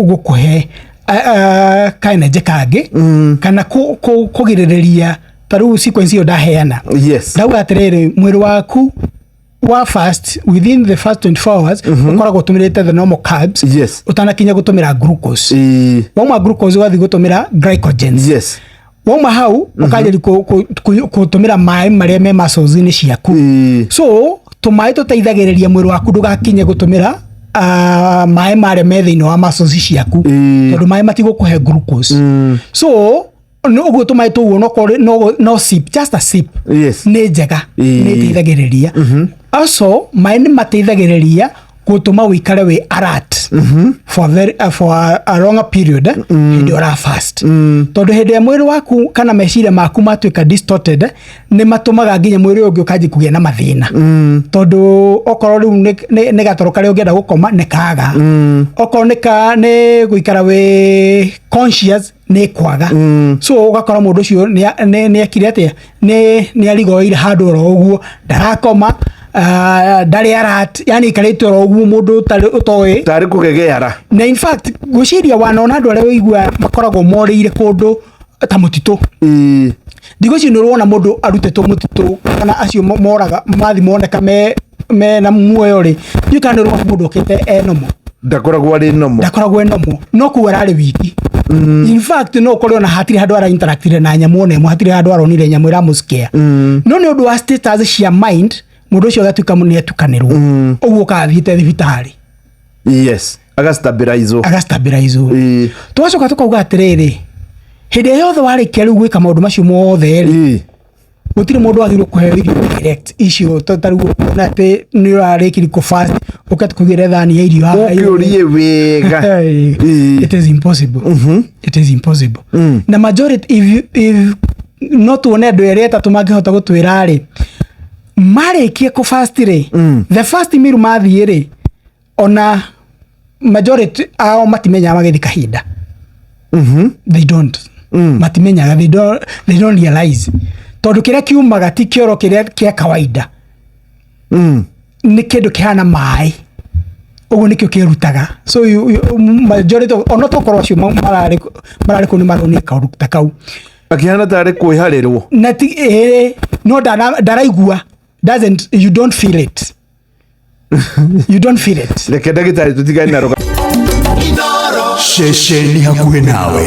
gukuhe energy kage kana kugiriria taru sequence yo daheana. Yes. Dawa atiriri mwiri waku wa fast within the first 24 hours ukoragwo tumirite the normal carbs. Yes. Utanakinya gutumira glucose. Wauma glucose wathi gutumira glycogen. Yes. Wauma hau ukajeri gutumira mai maria me muscles ni ciaku. So tumai tuteithagiriria mwiri waku ndugakinye gutumira mai maria me thiini wa muscles ciaku tondu mai matigukuhe glucose. So no uguo tumai tuguo no sip, just a sip. Yes. Ni njega ni teithagiriria. Also mai ni mateithagiriria gutuma wikare we alert for a longer period hindi ora fast. Tondu hindi mwiri waku kana meciria maku matuika distorted ni matumaga nginya mwiri ungi ukaji kugia na mathina. Tondu okorwo riu ni gatoro kari ungienda gukoma ni kaga. Okorwo ni guikara we conscious ni kwaga. So ugakora mundu ucio ni akire atia ni arigoire handu ro uguo ndarakoma ndari alert, yani ikarite ro uguo mundu tari kugegeara. Na in fact guciria wanona andu aria wigua makoragwo morire kundu ta mutitu. Digo ci nurona mundu arutetwo mutitu kana acio moraga mathi moneka me na muoyo ri yukana ro mundu okete enomo ndakoragwo enomo no ku arari wiki. In fact no kuri ona hatiri handu ara interactire na nyamu ne mo hatiri handu aronire nyamu ira muskia no ni undu wa status cia mind mundu ucio gatuka munye tukanirwo uguo kathiite thibitari. Yes. Agastabilize. Twacoka tukauga atiriri hindi yothe warikia riu gwika maundu macio mothe ri gutire mundu athirwo kuheo irio direct icio tarugo na te ni rarikiri ku fast ukati kugire thani ya irio haha ukiurie wega. It is impossible. It is impossible. Na majority if not one andu eri atatu mangihota gutwira ri marikie ku fast ri the first meal mathie ri ona majority ao matimenya magithi kahinda. They don't. Matimenya they don't realize tondu kiria kiumaga ti kioro kiria kia kawaida. Ni kindu kihana mai uguo nikio kirutaga. So majority ona tokorwo cio marari ku ni maroni kaundu ta kau akihana tari kwiharirwo na ti no daraigua doesn't, you don't feel it. You don't feel it. Reke ndagitari tutigane na roga shesheni hakuhe nawe.